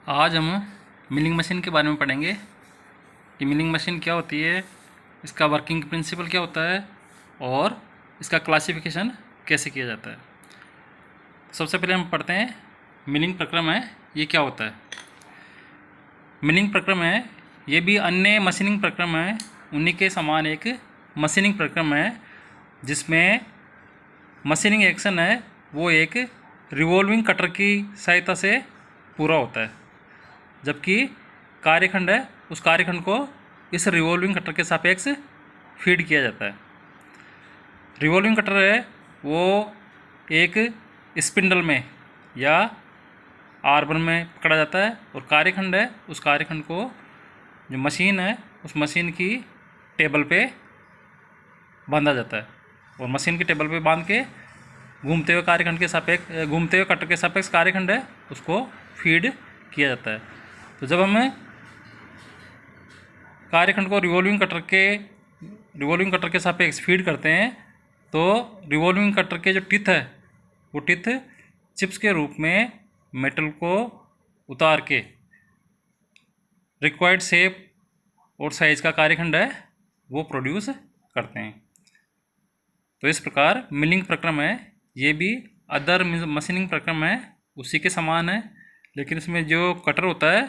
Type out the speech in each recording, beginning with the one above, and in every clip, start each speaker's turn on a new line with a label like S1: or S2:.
S1: आज हम milling machine के बारे में पढ़ेंगे कि मिलिंग मशीन क्या होती है, इसका वर्किंग प्रिंसिपल क्या होता है और इसका क्लासिफिकेशन कैसे किया जाता है। सबसे पहले हम पढ़ते हैं मिलिंग प्रक्रम है, ये क्या होता है। मिलिंग प्रक्रम है, ये भी अन्य मशीनिंग प्रक्रम है, उन्हीं के समान एक मशीनिंग प्रक्रम है जिसमें मशीनिंग एक्शन है वो एक रिवॉल्विंग कटर की सहायता से पूरा होता है, जबकि कार्यखंड है उस कार्यखंड को इस रिवॉल्विंग कटर के सापेक्ष फीड किया जाता है। रिवॉल्विंग कटर है वो एक स्पिंडल में या आर्बन में पकड़ा जाता है और कार्यखंड है उस कार्यखंड को जो मशीन है उस मशीन की टेबल पे बांधा जाता है और मशीन की टेबल पे बांध के घूमते हुए कार्यखंड के सापेक्ष घूमते हुए कटर के सापेक्ष कार्यखंड है उसको फीड किया जाता है। तो जब हम कार्यखंड को रिवॉल्विंग कटर के सापेक्ष फीड करते हैं तो रिवॉल्विंग कटर के जो टिथ है वो टिथ चिप्स के रूप में मेटल को उतार के रिक्वायर्ड शेप और साइज का कार्यखंड है वो प्रोड्यूस करते हैं। तो इस प्रकार मिलिंग प्रक्रम है, ये भी अदर मशीनिंग प्रक्रम है, उसी के समान है, लेकिन इसमें जो कटर होता है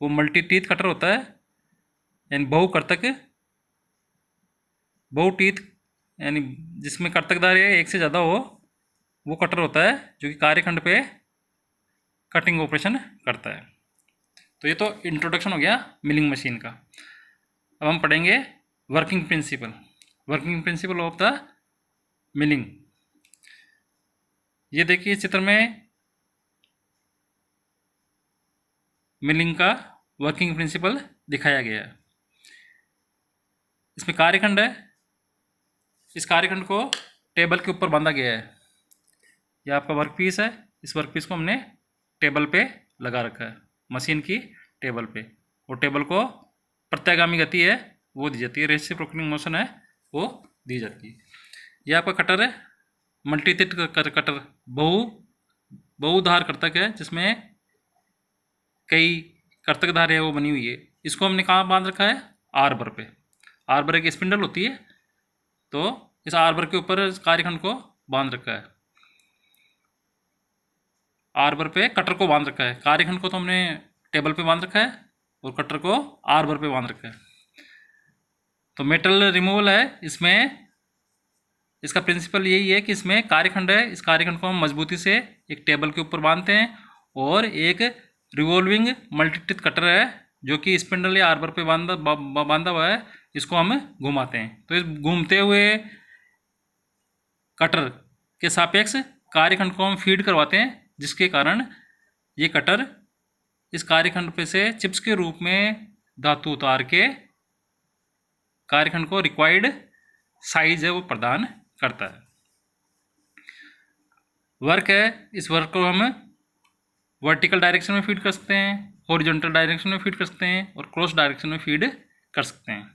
S1: वो मल्टी टीथ कटर होता है, यानी बहु टीथ, यानी जिसमें कर्तकधार एक से ज़्यादा हो वो कटर होता है जो कि कार्यखंड पे कटिंग ऑपरेशन करता है। तो ये तो इंट्रोडक्शन हो गया मिलिंग मशीन का। अब हम पढ़ेंगे working principle of the milling. ये देखिए चित्र में मिलिंग का वर्किंग प्रिंसिपल दिखाया गया है। इसमें कार्यखंड है, इस कार्यखंड को टेबल के ऊपर बांधा गया है। यह आपका वर्कपीस है, इस वर्कपीस को हमने टेबल पे लगा रखा है, मशीन की टेबल पे, और टेबल को प्रत्यागामी गति है वो दी जाती है, रेसिप्रोकेटिंग मोशन है वो दी जाती है। यह आपका कटर है, मल्टी टिथ कटर, बहुधार कर्तक है जिसमें कई कर्तक धार है वो बनी हुई है। इसको हमने कहाँ बांध रखा है? आर्बर पे। आर्बर एक स्पिंडल होती है, तो इस आर्बर के ऊपर कार्यखंड को बांध रखा है, आर्बर पे कटर को बांध रखा है। कार्यखंड को तो हमने टेबल पे बांध रखा है और कटर को आर्बर पे बांध रखा है। तो मेटल रिमूवल है, इसमें इसका प्रिंसिपल यही है कि इसमें कार्यखंड है, इस कार्यखंड को हम मजबूती से एक टेबल के ऊपर बांधते हैं और एक रिवॉल्विंग मल्टीटिथ कटर है जो कि स्पिंडल या आर्बर पे बांधा हुआ है, इसको हम घुमाते हैं। तो इस घूमते हुए कटर के सापेक्ष कार्यखंड को हम फीड करवाते हैं, जिसके कारण ये कटर इस कार्यखंड पे से चिप्स के रूप में धातु उतार के कार्यखंड को रिक्वायर्ड साइज है वो प्रदान करता है। वर्क है, इस वर्क को हम वर्टिकल डायरेक्शन में फीड कर सकते हैं, हॉरिजॉन्टल डायरेक्शन में फीड कर सकते हैं और क्रॉस डायरेक्शन में फीड कर सकते हैं।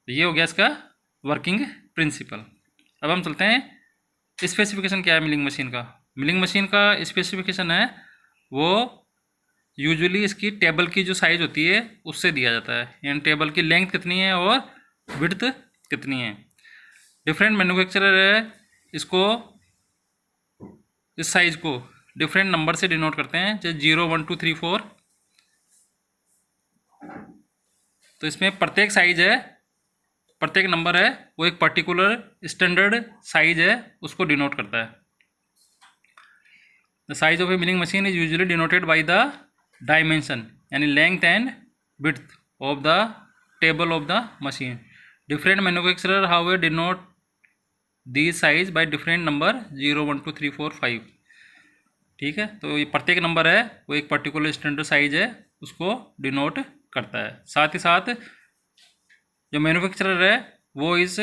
S1: तो ये हो गया इसका वर्किंग प्रिंसिपल। अब हम चलते हैं स्पेसिफिकेशन क्या है मिलिंग मशीन का। मिलिंग मशीन का स्पेसिफिकेशन है वो यूजुअली इसकी टेबल की जो साइज होती है उससे दिया जाता है, यानी टेबल की लेंथ कितनी है और विड्थ कितनी है। डिफरेंट मैन्युफैक्चरर है इसको, इस साइज को डिफरेंट नंबर से डिनोट करते हैं, जैसे 0, 1, 2, 3, 4। तो इसमें प्रत्येक साइज है, प्रत्येक नंबर है वो एक पर्टिकुलर स्टैंडर्ड साइज है उसको डिनोट करता है। The size of a milling machine is usually denoted by the dimension, यानी length and width of the table of the machine. Different manufacturer how denote the size by different number 0, 1, 2, 3, 4, 5। ठीक है, तो ये प्रत्येक number है वो एक particular standard size है उसको डिनोट करता है। साथ ही साथ जो मैन्युफैक्चरर है वो इस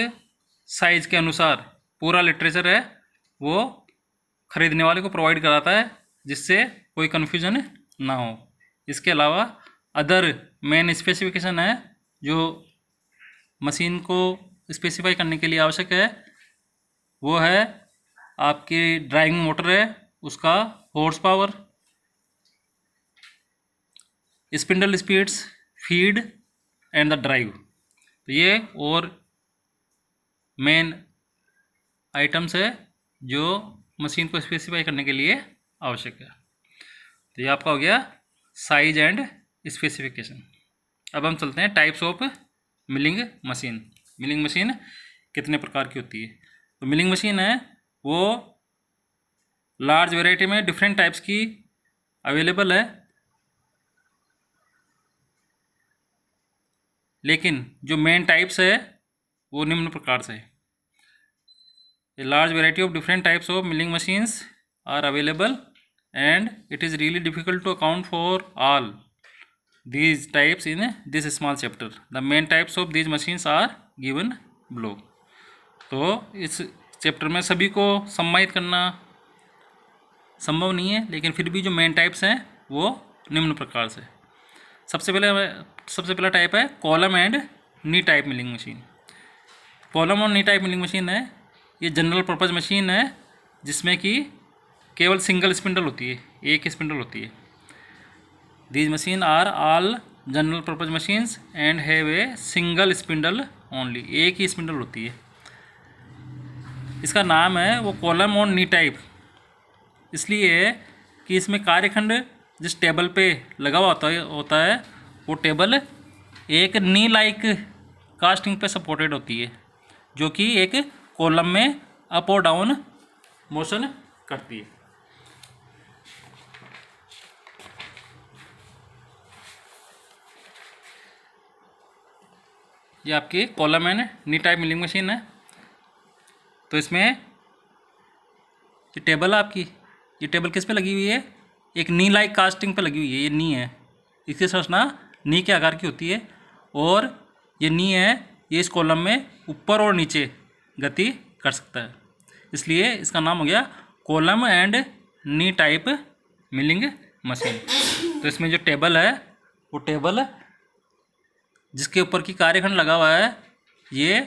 S1: साइज के अनुसार पूरा लिटरेचर है वो खरीदने वाले को प्रोवाइड कराता है, जिससे कोई कन्फ्यूजन ना हो। इसके अलावा अदर मेन स्पेसिफिकेशन है जो मशीन को स्पेसिफाई करने के लिए आवश्यक है, वो है आपकी ड्राइविंग मोटर है उसका horse power, spindle speeds, feed and the drive. तो ये और मेन आइटम्स है जो मशीन को स्पेसिफाई करने के लिए आवश्यक है। तो ये आपका हो गया साइज एंड स्पेसिफिकेशन। अब हम चलते हैं types of milling machine. Milling machine कितने प्रकार की होती है? तो मिलिंग मशीन है वो लार्ज वेराइटी में डिफरेंट टाइप्स की अवेलेबल है, लेकिन जो मेन टाइप्स है वो निम्न प्रकार से है। A large variety of different types of milling machines are available and it is really difficult to account for all these types in this small chapter. The main types of these machines are given below. तो इस chapter में सभी को सम्मानित करना संभव नहीं है, लेकिन फिर भी जो मेन टाइप्स हैं वो निम्न प्रकार से। सबसे पहला टाइप है column and knee type milling machine. Column और नी टाइप मिलिंग मशीन है, ये जनरल पर्पज़ मशीन है जिसमें कि केवल सिंगल स्पिंडल होती है, एक स्पिंडल होती है। These machine are all general purpose machines and have a single spindle only, एक ही स्पिंडल होती है। इसका नाम है वो कॉलम और नी टाइप इसलिए है कि इसमें कार्यखंड जिस टेबल पे लगा हुआ होता है वो टेबल एक नी लाइक कास्टिंग पे सपोर्टेड होती है, जो कि एक कॉलम में अप और डाउन मोशन करती है। ये आपकी column and knee type milling machine है। तो इसमें ये टेबल है आपकी, ये टेबल किस पे लगी हुई है? एक नी लाइक कास्टिंग पे लगी हुई है। ये नी है, इसकी संरचना नी के आकार की होती है और ये नी है, ये इस कॉलम में ऊपर और नीचे गति कर सकता है, इसलिए इसका नाम हो गया column and knee type milling machine. तो इसमें जो टेबल है वो टेबल जिसके ऊपर की कार्यखंड लगा हुआ है ये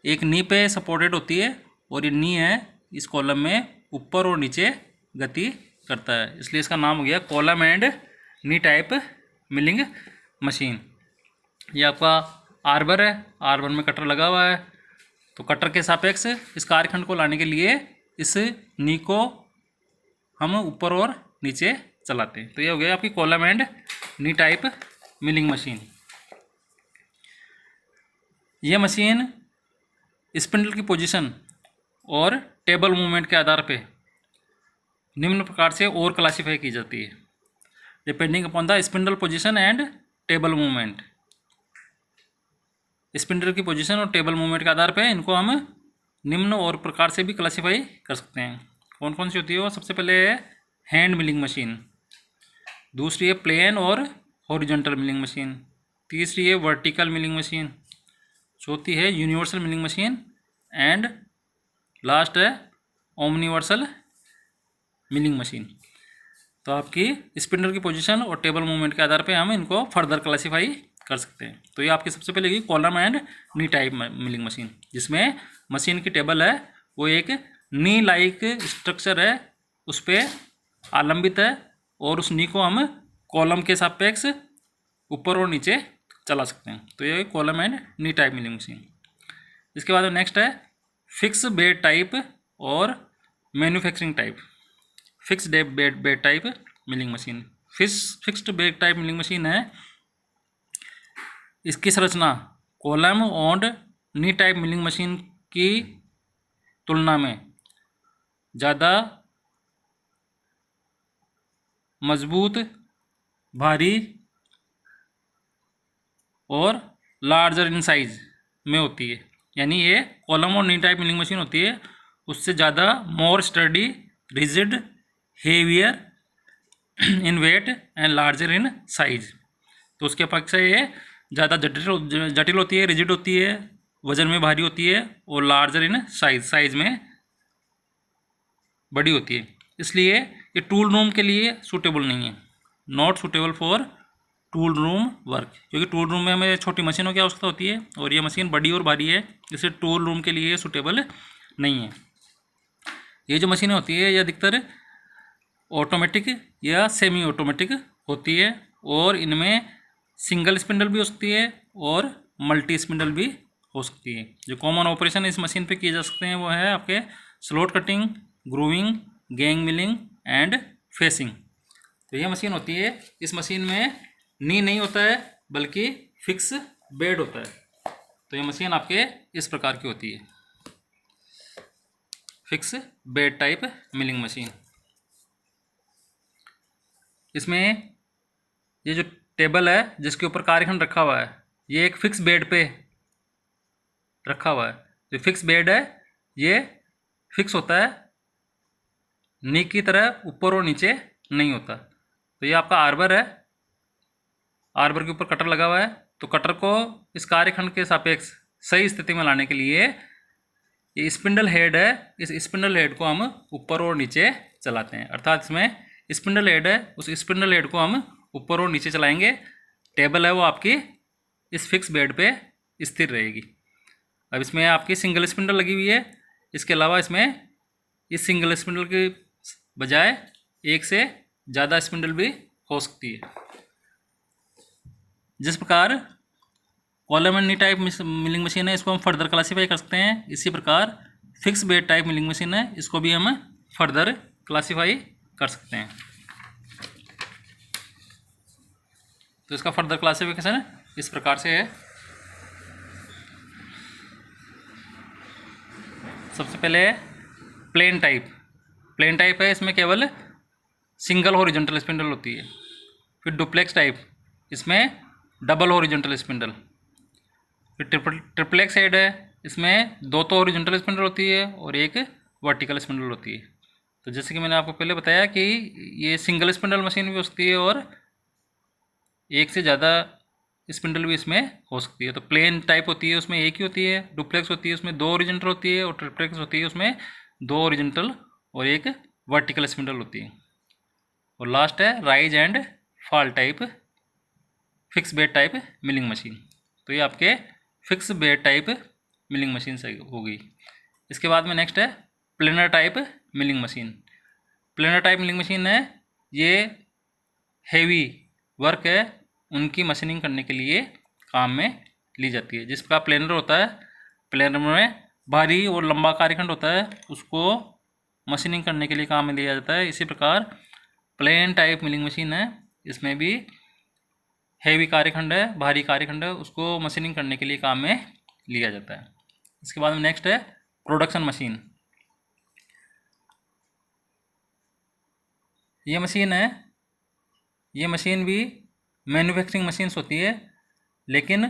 S1: एक नी पे सपोर्टेड होती है और ये नी है इस कॉलम में ऊपर और नीचे गति करता है, इसलिए इसका नाम हो गया column and knee type milling machine. ये आपका आर्बर है, आर्बर में कटर लगा हुआ है, तो कटर के सापेक्ष इस कार्यखंड को लाने के लिए इस नी को हम ऊपर और नीचे चलाते हैं। तो ये हो गया आपकी column and knee type milling machine. यह मशीन स्पिंडल की पोजीशन और टेबल मूवमेंट के आधार पे निम्न प्रकार से और क्लासीफाई की जाती है, depending upon the spindle position and table movement. Spindle की पोजीशन और टेबल मूवमेंट के आधार पे इनको हम निम्न और प्रकार से भी क्लासीफाई कर सकते हैं। कौन कौन सी होती है वो? सबसे पहले है हैंड मिलिंग मशीन, दूसरी है प्लेन और हॉरिजॉन्टल मिलिंग मशीन, तीसरी है वर्टिकल मिलिंग मशीन, चौथी है universal milling machine and last है ओमनिवर्सल मिलिंग मशीन। तो आपकी स्पिंडल की पोजीशन और टेबल मूवमेंट के आधार पे हम इनको फर्दर क्लासीफाई कर सकते हैं। तो ये आपकी सबसे पहले column and knee type milling machine, जिसमें मशीन की टेबल है वो एक नी लाइक स्ट्रक्चर है, उस पर आलंबित है और उस नी को हम कॉलम के सापेक्ष ऊपर और नीचे चला सकते हैं। तो ये column and knee type milling machine. इसके बाद नेक्स्ट है फिक्स बेड टाइप और manufacturing type. Fix bed type milling machine, fixed bed type milling machine है, इसकी संरचना कॉलम और नी टाइप मिलिंग मशीन की तुलना में ज़्यादा मजबूत, भारी और लार्जर इन साइज में होती है। यानी ये कॉलम और नी टाइप मिलिंग मशीन होती है उससे ज़्यादा more sturdy, rigid, heavier in weight and larger in size. तो उसके अपेक्षा ये ज़्यादा जटिल होती है, रिजिड होती है, वजन में भारी होती है और लार्जर इन साइज में बड़ी होती है। इसलिए ये टूल रूम के लिए सूटेबल नहीं है, not suitable for tool room work, क्योंकि टूल रूम में हमें छोटी मशीनों की आवश्यकता होती है और ये मशीन बड़ी और भारी है, इसलिए टूल रूम के लिए सूटेबल नहीं है। ये जो मशीनें होती है ये अधिकतर ऑटोमेटिक या सेमी ऑटोमेटिक होती है, और इनमें सिंगल स्पिंडल भी हो सकती है और मल्टी स्पिंडल भी हो सकती है। जो कॉमन ऑपरेशन इस मशीन पे किए जा सकते हैं वो है आपके slot cutting, grooving, gang milling and facing. तो ये मशीन होती है, इस मशीन में नी नहीं होता है बल्कि फिक्स बेड होता है। तो ये मशीन आपके इस प्रकार की होती है, fix bed type milling machine. इसमें ये जो टेबल है जिसके ऊपर कार्यखंड रखा हुआ है, ये एक फिक्स बेड पे रखा हुआ है। जो फिक्स बेड है ये फिक्स होता है, नी की तरह ऊपर और नीचे नहीं होता। तो ये आपका आर्बर है, आर्बर के ऊपर कटर लगा हुआ है। तो कटर को इस कार्यखंड के सापेक्ष सही स्थिति में लाने के लिए ये स्पिंडल हेड है, इस स्पिंडल हेड को हम ऊपर और नीचे चलाते हैं। अर्थात इसमें स्पिंडल हेड है, उस स्पिंडल हेड को हम ऊपर और नीचे चलाएंगे। टेबल है वो आपकी इस फिक्स बेड पे स्थिर रहेगी। अब इसमें आपकी सिंगल स्पिंडल लगी हुई है, इसके अलावा इसमें इस सिंगल स्पिंडल के बजाय एक से ज़्यादा स्पिंडल भी हो सकती है। जिस प्रकार column and knee type milling machine है, इसको हम फर्दर क्लासीफाई कर सकते हैं। इसी प्रकार fix bed type milling machine है, इसको भी हम फर्दर क्लासीफाई कर सकते हैं। तो इसका फर्दर क्लासिफिकेशन इस प्रकार से है। सबसे पहले प्लेन टाइप। प्लेन टाइप है, इसमें केवल सिंगल हॉरिजॉन्टल स्पिंडल होती है। फिर डुप्लेक्स टाइप, इसमें डबल हॉरिजॉन्टल स्पिंडल। फिर ट्रिप्लेक्स हेड है, इसमें दो तो हॉरिजॉन्टल स्पिंडल होती है और एक वर्टिकल स्पिंडल होती है। तो जैसे कि मैंने आपको पहले बताया कि ये सिंगल स्पिंडल मशीन भी हो सकती है और एक से ज़्यादा स्पिंडल भी इसमें हो सकती है। तो प्लेन टाइप होती है उसमें एक ही होती है, डुप्लेक्स होती है उसमें दो हॉरिजॉन्टल होती है, और ट्रिप्लेक्स होती है उसमें दो हॉरिजॉन्टल और एक वर्टिकल स्पिंडल होती है। और लास्ट है rise and fall type fix bed type milling machine. तो ये आपके fix bed type milling machine से हो गई। इसके बाद में नेक्स्ट है planar type milling machine. Planar type milling machine है, ये हेवी वर्क है उनकी मशीनिंग करने के लिए काम में ली जाती है। जिस प्रकार प्लेनर होता है, प्लेनर में भारी और लंबा कार्यखंड होता है, उसको मशीनिंग करने के लिए काम में लिया जाता है। इसी प्रकार प्लेन टाइप मिलिंग मशीन है, इसमें भी हेवी कार्यखंड है, भारी कार्यखंड है, उसको मशीनिंग करने के लिए काम में लिया जाता है। इसके बाद में नेक्स्ट है प्रोडक्शन मशीन। ये मशीन है, ये मशीन भी मैन्युफैक्चरिंग मशीन्स होती है, लेकिन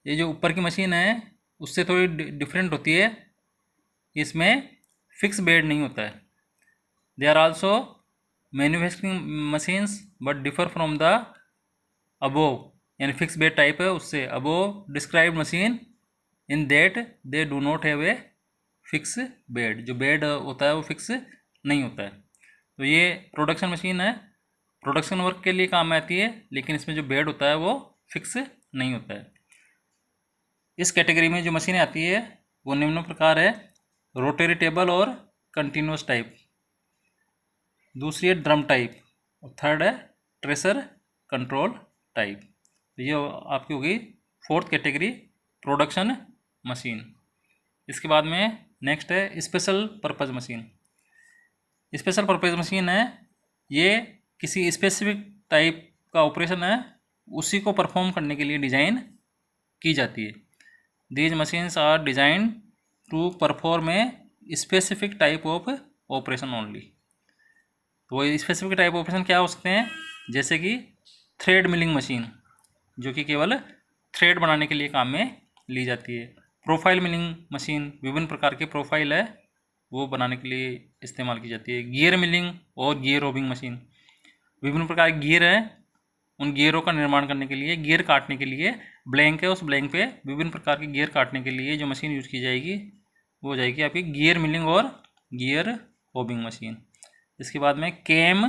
S1: ये जो ऊपर की मशीन है उससे थोड़ी डिफरेंट होती है। इसमें फिक्स बेड नहीं होता है। They are also manufacturing machines but differ from the above, यानी फिक्स बेड टाइप है उससे above described machine in that they do not have a fix bed. जो बेड होता है वो फिक्स नहीं होता है। तो ये प्रोडक्शन मशीन है, प्रोडक्शन वर्क के लिए काम में आती है, लेकिन इसमें जो बेड होता है वो फिक्स नहीं होता है। इस कैटेगरी में जो मशीनें आती है वो निम्न प्रकार है, रोटरी टेबल और कंटिन्यूस टाइप। दूसरी है ड्रम टाइप और थर्ड है ट्रेसर कंट्रोल टाइप। तो ये आपकी होगी फोर्थ कैटेगरी प्रोडक्शन मशीन। इसके बाद में नेक्स्ट है special purpose machine. Special purpose machine है, ये किसी स्पेसिफिक टाइप का ऑपरेशन है उसी को परफॉर्म करने के लिए डिज़ाइन की जाती है। These machines are design to perform a specific type of operation only. तो वो स्पेसिफिक टाइप ऑपरेशन क्या हो सकते हैं, जैसे कि थ्रेड मिलिंग मशीन जो कि केवल थ्रेड बनाने के लिए काम में ली जाती है। प्रोफाइल मिलिंग मशीन, विभिन्न प्रकार के प्रोफाइल है वो बनाने के लिए इस्तेमाल की जाती है। गियर मिलिंग और गियर रोबिंग मशीन, विभिन्न प्रकार के गियर हैं, उन गियरों का निर्माण करने के लिए, गियर काटने के लिए ब्लैंक है, उस ब्लैंक पे विभिन्न प्रकार के गियर काटने के लिए जो मशीन यूज़ की जाएगी वो हो जाएगी आपकी गियर मिलिंग और गियर रोबिंग मशीन। इसके बाद में कैम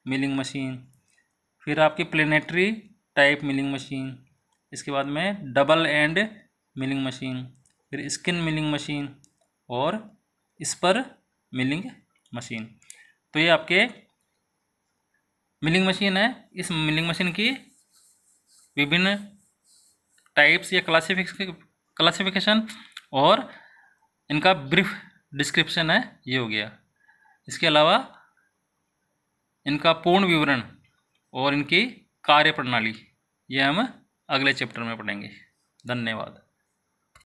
S1: मिलिंग मशीन, फिर आपकी प्लेनेटरी टाइप मिलिंग मशीन, इसके बाद में डबल एंड मिलिंग मशीन, फिर स्किन मिलिंग मशीन और स्पर मिलिंग मशीन। तो ये आपके मिलिंग मशीन है। इस मिलिंग मशीन की विभिन्न टाइप्स या क्लासिफिकेशन और इनका ब्रीफ डिस्क्रिप्शन है, ये हो गया। इसके अलावा इनका पूर्ण विवरण और इनकी कार्य प्रणाली ये हम अगले चैप्टर में पढ़ेंगे। धन्यवाद।